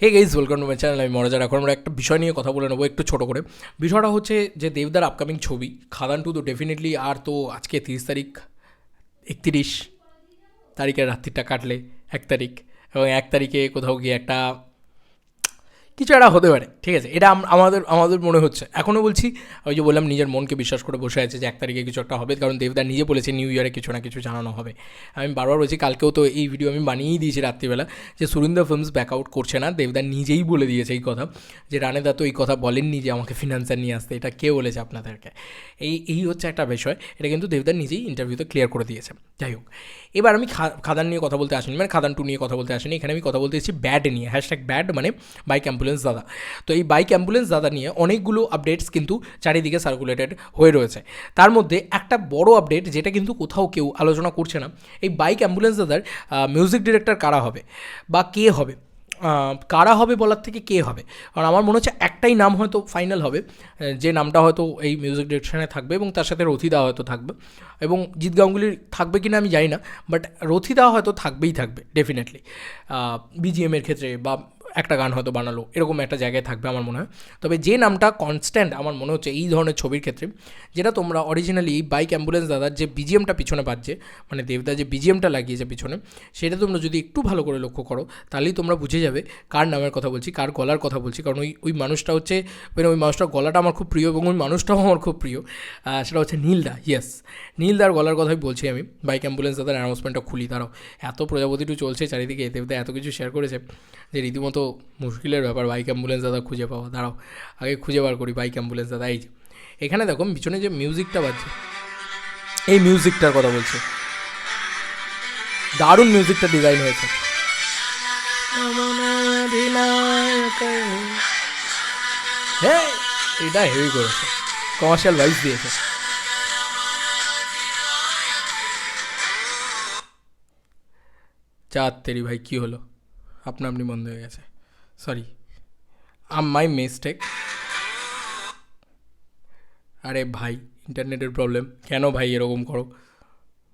Hey guys, welcome to my channel. আমি মনোজার। এখন আমরা একটা বিষয় নিয়ে কথা বলে নেবো একটু ছোটো করে। বিষয়টা হচ্ছে যে দেবদার আপকামিং ছবি খাদান টু তো ডেফিনেটলি, আর তো আজকে 30 তারিখ, 31 তারিখের রাত্রিটা কাটলে 1 তারিখ, এবং 1 তারিখে কোথাও গিয়ে একটা কিছু একটা হতে পারে, ঠিক আছে? এটা আমাদের আমাদের মনে হচ্ছে, এখনও বলছি। ওই যে বললাম, নিজের মনকে বিশ্বাস করে বসে আছে যে 1 তারিখে কিছু একটা হবে, কারণ দেবদা নিজে বলেছে নিউ ইয়ারে কিছু না কিছু জানানো হবে। আমি বারবার বলছি, কালকেও তো এই ভিডিও আমি বানিয়েই দিয়েছি রাত্রিবেলা, যে সুরিন্দর ফিল্মস ব্যাকআউট করছে না। দেবদা নিজেই বলে দিয়েছে এই কথা, যে রানেদা তো এই কথা বলেননি যে আমাকে ফিনান্সার নিয়ে আসতে। এটা কে বলেছে আপনাদেরকে? এই হচ্ছে একটা বিষয়। এটা কিন্তু দেবদা নিজেই ইন্টারভিউতে ক্লিয়ার করে দিয়েছে। যাই হোক, এবার আমি খাদান নিয়ে কথা বলতে আসিনি, মানে খাদান টু নিয়ে কথা বলতে আসিনি। এখানে আমি কথা বলতে এসেছি ব্যাড নিয়ে, #ব্যাড, মানে বাইক অ্যাম্বুলেন্স দাদা। তো এই বাইক অ্যাম্বুলেন্স দাদা নিয়ে অনেকগুলো আপডেটস কিন্তু চারিদিকে সার্কুলেটেড হয়ে রয়েছে। তার মধ্যে একটা বড় আপডেট, যেটা কিন্তু কোথাও কেউ আলোচনা করছে না, এই বাইক অ্যাম্বুলেন্স দাদার মিউজিক ডিরেক্টর কারা হবে বা কে হবে। কারা হবে বলার থেকে কে হবে, কারণ আমার মনে হচ্ছে একটাই নাম হয়তো ফাইনাল হবে, যে নামটা হয়তো এই মিউজিক ডিরেকশনে থাকবে, এবং তার সাথে রথিদা হয়তো থাকবে, এবং জিৎ গাঙ্গুলির থাকবে কিনা আমি জানি না, বাট রথিদা হয়তো থাকবেই থাকবে ডেফিনেটলি। বিজিএমের ক্ষেত্রে বা একটা গান হয়তো বানালো, এরকম একটা জায়গায় থাকবে আমার মনে হয়। তবে যে নামটা কনস্ট্যান্ট আমার মনে হচ্ছে এই ধরনের ছবির ক্ষেত্রে, যেটা তোমরা অরিজিনালি বাইক অ্যাম্বুলেন্স দাদার যে বিজিএমটা পিছনে বাজছে, মানে দেবদা যে বিজিএমটা লাগিয়েছে পিছনে, সেটা তোমরা যদি একটু ভালো করে লক্ষ্য করো, তাহলেই তোমরা বুঝে যাবে কার নামের কথা বলছি, কার গলার কথা বলছি। কারণ ওই মানুষটা হচ্ছে, মানে ওই মানুষটার গলাটা আমার খুব প্রিয়, এবং ওই মানুষটাও আমার খুব প্রিয়। সেটা হচ্ছে নীলদা। ইয়েস, নীলদার গলার কথাই বলছি আমি। বাইক অ্যাম্বুলেন্স দাদার অ্যানাউন্সমেন্টটা খুলি দাঁড়াও। এত প্রজাপতিটু চলছে চারিদিকে, দেবদা এত কিছু শেয়ার করেছে যে রীতিমতো মুশকিলের ব্যাপার বাইক অ্যাম্বুলেন্স দাদা খুঁজে পাওয়া। দাঁড়াও, আগে খুঁজে বার করি বাইক অ্যাম্বুলেন্স দাদা। এই যে এখানে দেখো পিছনে যে মিউজিকটা বাজছে, এই মিউজিকটার কথা বলছে। দারুণ মিউজিকটা ডিজাইন হয়েছে। হ্যাঁ, এটা হেভি করেছে, কমার্শিয়াল ভাইস দিয়েছে। চার তেরি ভাই, কী হলো? আপনা আপনি বন্ধ হয়ে গেছে, সরি, মাই মিস্টেক। আরে ভাই, ইন্টারনেটের প্রবলেম। কেন ভাই এরকম করো?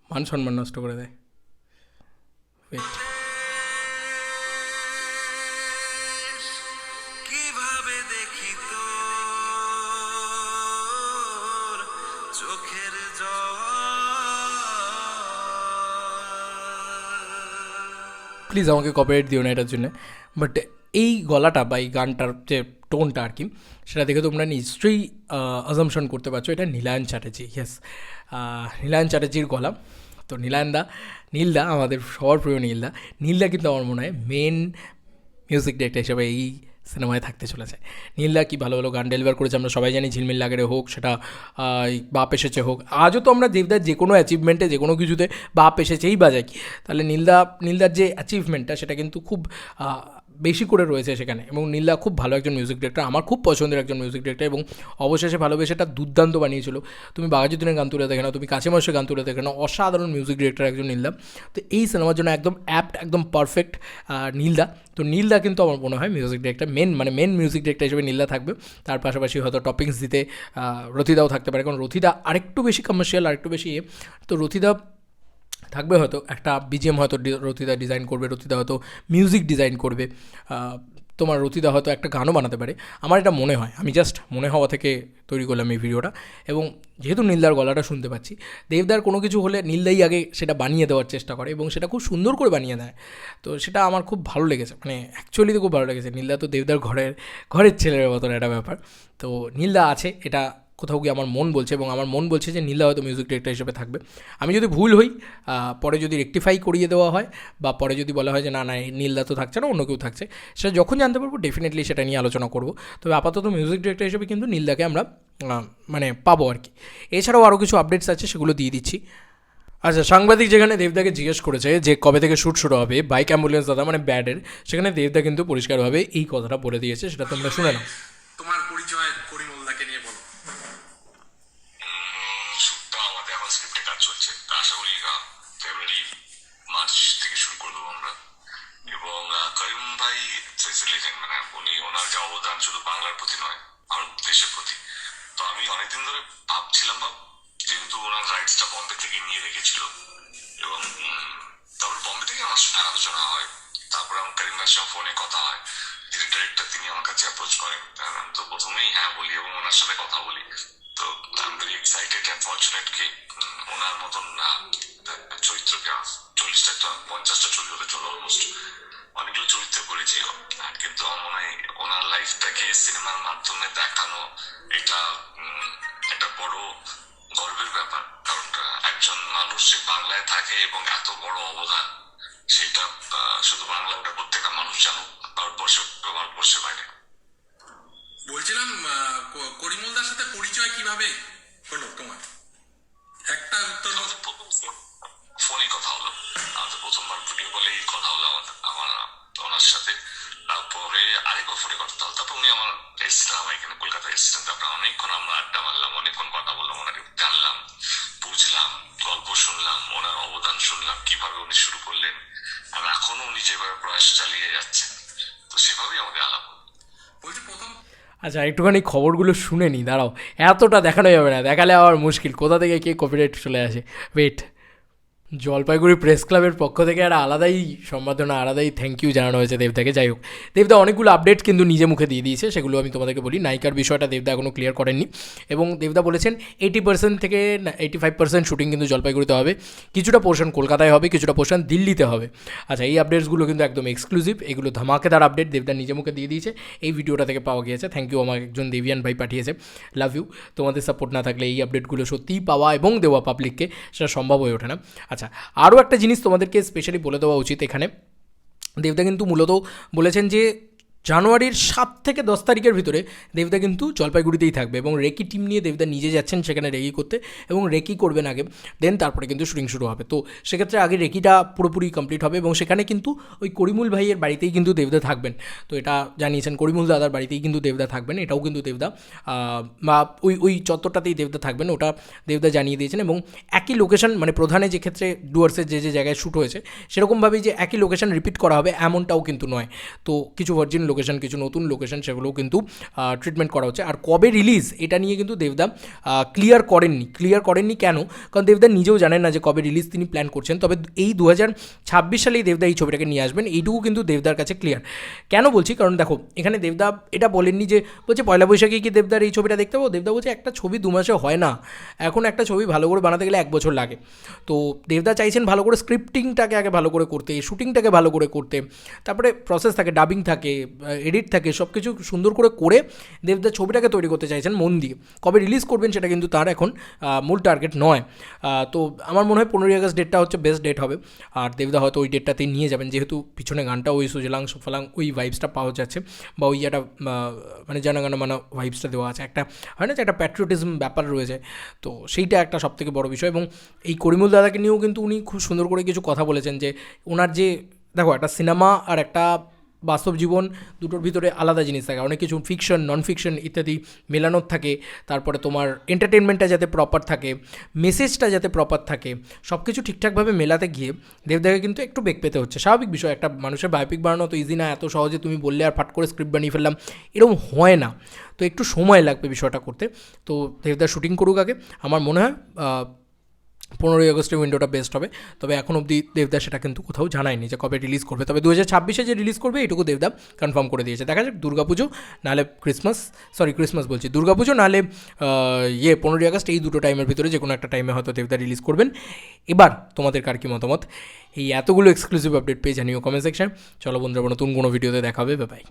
মান সম্মান নষ্ট করে দেয়। ওয়েট, কিভাবে দেখি তোর চোখের জল। প্লিজ আমাকে কপিরাইট দিও না এটার জন্য। বাট এই গলাটা বা এই গানটার যে টোনটা আর কি, সেটা দেখে তোমরা নিশ্চয়ই অ্যাজাম্পশন করতে পারছো এটা নীলায়ন চ্যাটার্জি। ইয়েস, নীলায়ন চ্যাটার্জির গলা। তো নীলদা আমাদের সবার প্রিয় নীলদা। নীলদা কিন্তু আমার মনে হয় মেন মিউজিক ডিরেক্টর হিসেবে এই সিনেমায় থাকতে চলেছে। নীলদা কি ভালো ভালো গান ডেলিভার করেছে আমরা সবাই জানি। ঝিলমিল লাগেরে হোক, সেটা বাপ এসেছে হোক, আজও তো আমরা দেবদার যে কোনো অ্যাচিভমেন্টে, যে কোনো কিছুতে বাপ এসেছেই বাজাই। তাহলে নীলদার যে অ্যাচিভমেন্টটা, সেটা কিন্তু খুব বেশি করে রয়েছে সেখানে, এবং নীলদা খুব ভালো একজন মিউজিক ডিরেক্টর, আমার খুব পছন্দের একজন মিউজিক ডিরেক্টর, এবং অবশেষে ভালোবেসেটা দুর্দান্ত বানিয়েছিল। তুমি বাঘাযতীনের গান তুলে দেখে নাও, তুমি কাছে মাসের গান তুলে দেখে নাও, অসাধারণ মিউজিক ডিরেক্টর একজন নীলদা। তো এই সিনেমার জন্য একদম অ্যাপ্ট, একদম পারফেক্ট নীলদা। তো নীলদা কিন্তু আমার মনে হয় music director, main music director হিসেবে নীলদা থাকবে। তার পাশাপাশি হয়তো টপিংস দিতে রথিদাও থাকতে পারে, কারণ রথিদা আরেকটু বেশি কমার্শিয়াল, আরেকটু বেশি তো রথিদা থাকবে হয়তো। একটা বিজিএম হয়তো রথিদা ডিজাইন করবে, রথিদা হয়তো মিউজিক ডিজাইন করবে, তোমার রথিদা হয়তো একটা গানও বানাতে পারে। আমার এটা মনে হয়, আমি জাস্ট মনে হওয়া থেকে তৈরি করলাম এই ভিডিওটা। এবং যেহেতু নীলদার গলাটা শুনতে পাচ্ছি, দেবদার কোনো কিছু হলে নীলদাই আগে সেটা বানিয়ে দেওয়ার চেষ্টা করে, এবং সেটা খুব সুন্দর করে বানিয়ে দেয়। তো সেটা আমার খুব ভালো লেগেছে, মানে অ্যাকচুয়ালি তো খুব ভালো লেগেছে। নীলদা তো দেবদার ঘরের ছেলের মতন একটা ব্যাপার। তো নীলদা আছে, এটা কোথাও গিয়ে আমার মন বলছে, এবং আমার মন বলছে যে নীলা হয়তো মিউজিক ডিরেক্টর হিসেবে থাকবে। আমি যদি ভুল হই, পরে যদি রেকটিফাই করিয়ে দেওয়া হয়, বা পরে যদি বলা হয় যে না না নীলদা তো থাকছে না, অন্য কেউ থাকছে, সেটা যখন জানতে পারবো ডেফিনেটলি সেটা নিয়ে আলোচনা করব। তবে আপাতত মিউজিক ডিরেক্টর হিসেবে কিন্তু নীলদাকে আমরা মানে পাবো আর কি। এছাড়াও আরও কিছু আপডেটস আছে, সেগুলো দিয়ে দিচ্ছি। আচ্ছা, সাংবাদিক যেখানে দেবদাকে জিজ্ঞেস করেছে যে কবে থেকে শ্যুট শুরু হবে বাইক অ্যাম্বুলেন্স দাদা মানে ব্যাডের, সেখানে দেবদা কিন্তু পরিষ্কারভাবে এই কথাটা বলে দিয়েছে, সেটা তোমরা শুনে নাও। তোমার পরিচয় করিমুল্লাহকে নিয়ে বলো। শুটটা আমাদের এখন স্ক্রিপ্টে কাজ চলছে, আশা করি ফেব্রুয়ারি মার্চ থেকে শুরু করে দেবো আমরা। এবং করিম ভাই লেজেন্ড, মানে উনি, ওনার যে অবদান শুধু বাংলার প্রতি নয়, ভারত দেশের প্রতি। তো আমি অনেকদিন ধরে ভাবছিলাম, যেহেতু ওনার রাইটসটা বম্বে থেকে নিয়ে রেখেছিল, এবং তারপর বম্বে থেকে আমার সাথে আলোচনা হয়, তারপর আমার করিম ভাইয়ের সঙ্গে ফোনে কথা হয়, ধীরে কাছে অ্যাপ্রোচ করেন, কারণ আমি তো প্রথমেই হ্যাঁ বলি এবং ওনার সাথে কথা বলি। তো I am very excited and fortunate কি ওনার মতন চরিত্রকে 40টা 50টা ছবি হতে চলো অলমোস্ট, অনেকগুলো চরিত্র করেছি। কিন্তু আমার মনে হয় ওনার লাইফটাকে সিনেমার মাধ্যমে দেখানো এটা একটা বড় গর্বের ব্যাপার, কারণ একজন মানুষ যে বাংলায় থাকে এবং এত বড় অবদান, সেটা শুধু বাংলা ওটা প্রত্যেকটা মানুষ জানুক, ভারতবর্ষে ভারতবর্ষের বাইরে। বলছিলাম করিমুলদার সাথে পরিচয় কিভাবে হলো তোমার? একটা উত্তর ফোনে কথা হলো, আমাদের প্রথমবার ভিডিও কলেই কথা হলো আমার ওনার সাথে। তারপরে আরেকবার ফোনে কথা হলো, তারপর উনি আমার এসছিলাম এখানে কলকাতায় এসেছেন। তারপরে অনেকক্ষণ আমরা আড্ডা মারলাম, অনেকক্ষণ কথা বললাম, ওনাকে জানলাম, বুঝলাম, গল্প শুনলাম, ওনার অবদান শুনলাম, কিভাবে উনি শুরু করলেন আর এখনো উনি যেভাবে প্রয়াস চালিয়ে যাচ্ছেন, তো সেভাবেই আমাদের আলাপ। বলছি প্রথম আচ্ছা একটুখানি খবরগুলো শুনে নি, দাঁড়াও, এতটা দেখানো যাবে না, দেখালে আবার মুশকিল, কোথা থেকে কে কপিরাইট চলে আসে। ওয়েট, জলপাইগুড়ি প্রেস ক্লাবের পক্ষ থেকে একটা আলাদাই সম্বর্ধনা, আলাদাই থ্যাংক ইউ জানানো হয়েছে দেবদাকে। যাই হোক, দেবদা অনেকগুলো আপডেট কিন্তু নিজে মুখে দিয়ে দিয়েছে, সেগুলো আমি তোমাদেরকে বলি। নায়িকার বিষয়টা দেবদা এখনও ক্লিয়ার করেননি, এবং দেবদা বলেছেন 80% থেকে 85% শুটিং কিন্তু জলপাইগুড়িতে হবে, কিছুটা পোর্শন কলকাতায় হবে, কিছুটা পোর্শন দিল্লিতে হবে। আচ্ছা, এই আপডেটসগুলো কিন্তু একদম এক্সক্লুসিভ, এগুলো ধামাকেদার আপডেট দেবদা নিজে মুখে দিয়ে দিয়েছে, এই ভিডিওটা থেকে পাওয়া গিয়েছে। থ্যাংক ইউ, আমার একজন দেবিয়ান ভাই পাঠিয়েছে, লাভ ইউ। তোমাদের সাপোর্ট না থাকলে এই আপডেটগুলো সত্যিই পাওয়া এবং দেওয়া পাবলিককে সেটা সম্ভব হয়ে ওঠে না। আচ্ছা, আরও একটা জিনিস তোমাদেরকে স্পেশালি বলে দেওয়া উচিত এখানে, দেবদা কিন্তু মূলত বলেছেন যে জানুয়ারির 7 থেকে 10 তারিখের ভিতরে দেবদা কিন্তু জলপাইগুড়িতেই থাকবে, এবং রেকি টিম নিয়ে দেবদা নিজে যাচ্ছেন সেখানে রেকি করতে, এবং রেকি করবেন আগে, দেন তারপরে কিন্তু শুটিং শুরু হবে। তো সেক্ষেত্রে আগে রেকিটা পুরোপুরি কমপ্লিট হবে, এবং সেখানে কিন্তু ওই করিমুল ভাইয়ের বাড়িতেই কিন্তু দেবদা থাকবেন। তো এটা জানিয়েছেন, করিমুল দাদার বাড়িতেই কিন্তু দেবদা থাকবেন, এটাও কিন্তু দেবদা বা ওই চত্বরটাতেই দেবদা থাকবেন, ওটা দেবদা জানিয়ে দিয়েছেন। এবং একই লোকেশন, মানে প্রধানে যে ক্ষেত্রে ডুয়ার্সের যে জায়গায় শ্যুট হয়েছে সেরকমভাবেই যে একই লোকেশন রিপিট করা হবে এমনটাও কিন্তু নয়। তো কিছু ভার্জিন লোকেশন, কিছু নতুন লোকেশন, সেগুলোও কিন্তু ট্রিটমেন্ট করা হচ্ছে। আর কবে রিলিজ এটা নিয়ে কিন্তু দেবদা ক্লিয়ার করেননি। কেন? কারণ দেবদা নিজেও জানেন না যে কবে রিলিজ তিনি প্ল্যান করছেন। তবে এই 2026 সালেই দেবদা এই ছবিটাকে নিয়ে আসবেন, এইটুকু কিন্তু দেবদার কাছে ক্লিয়ার। কেন বলছি? কারণ দেখো, এখানে দেবদা এটা বলেননি যে বলছে পয়লা বৈশাখে কি দেবদার এই ছবিটা দেখতে পাবো। দেবদা বলছে একটা ছবি 2 মাসে হয় না, এখন একটা ছবি ভালো করে বানাতে গেলে 1 বছর লাগে। তো দেবদা চাইছেন ভালো করে স্ক্রিপ্টিংটাকে আগে ভালো করে করতে, শুটিংটাকে ভালো করে করতে, তারপরে প্রসেস থাকে, ডাবিং থাকে, এডিট থাকে, সব কিছু সুন্দর করে দেবদা ছবিটাকে তৈরি করতে চাইছেন মন দিয়ে। কবে রিলিজ করবেন সেটা কিন্তু তার এখন মূল টার্গেট নয়। তো আমার মনে হয় 15ই আগস্ট ডেটটা হচ্ছে বেস্ট ডেট হবে, আর দেবদা হয়তো ওই ডেটটাতেই নিয়ে যাবেন, যেহেতু পিছনে গানটা ওই সুজলাং সুফলাং ওই ভাইবসটা পাওয়া যাচ্ছে, বা ওই একটা মানে জানাগানা মানা ভাইবসটা দেওয়া আছে, একটা হয় না যে একটা প্যাট্রিয়টিজম ব্যাপার রয়েছে। তো সেইটা একটা সবথেকে বড় বিষয়। এবং এই করিমুল দাদাকে নিয়েও কিন্তু উনি খুব সুন্দর করে কিছু কথা বলেছেন, যে ওনার যে দেখো একটা সিনেমা আর একটা বাস্তব জীবন দুটোর ভিতরে আলাদা জিনিস থাকে, অনেক কিছু ফিকশন, নন ফিকশন ইত্যাদি মেলানোর থাকে। তারপরে তোমার এন্টারটেনমেন্টটা যাতে প্রপার থাকে, মেসেজটা যাতে প্রপার থাকে, সব কিছু ঠিকঠাকভাবে মেলাতে গিয়ে দেবদাকে কিন্তু একটু বেগ পেতে হচ্ছে। স্বাভাবিক বিষয়, একটা মানুষের বায়োপিক বানানো তো ইজি না, এত সহজে তুমি বললে আর ফাট করে স্ক্রিপ্ট বানিয়ে ফেললাম এরকম হয় না। তো একটু সময় লাগবে বিষয়টা করতে। তো দেবদা শুটিং করুক আগে, আমার মনে হয় 15ই আগস্টের উইন্ডোটা বেস্ট হবে। তবে এখন অবধি দেবদা সেটা কিন্তু কোথাও জানায়নি যে কবে রিলিজ করবে। তবে 2026-এ যে রিলিজ করবে এটুকু দেবদা কনফার্ম করে দিয়েছে। দেখা যাক দুর্গাপুজো নাহলে ক্রিসমাস বলছি, দুর্গাপুজো নাহলে 15ই আগস্ট, এই দুটো টাইমের ভিতরে যে কোনো একটা টাইমে হয়তো দেবদা রিলিজ করবেন। এবার তোমাদের কার কি মতামত, এই এতগুলো এক্সক্লুসিভ আপডেট পেয়ে জানিও কমেন্ট সেকশন। চলো বন্ধুরা, নতুন কোনো ভিডিওতে দেখা হবে, বাই বাই।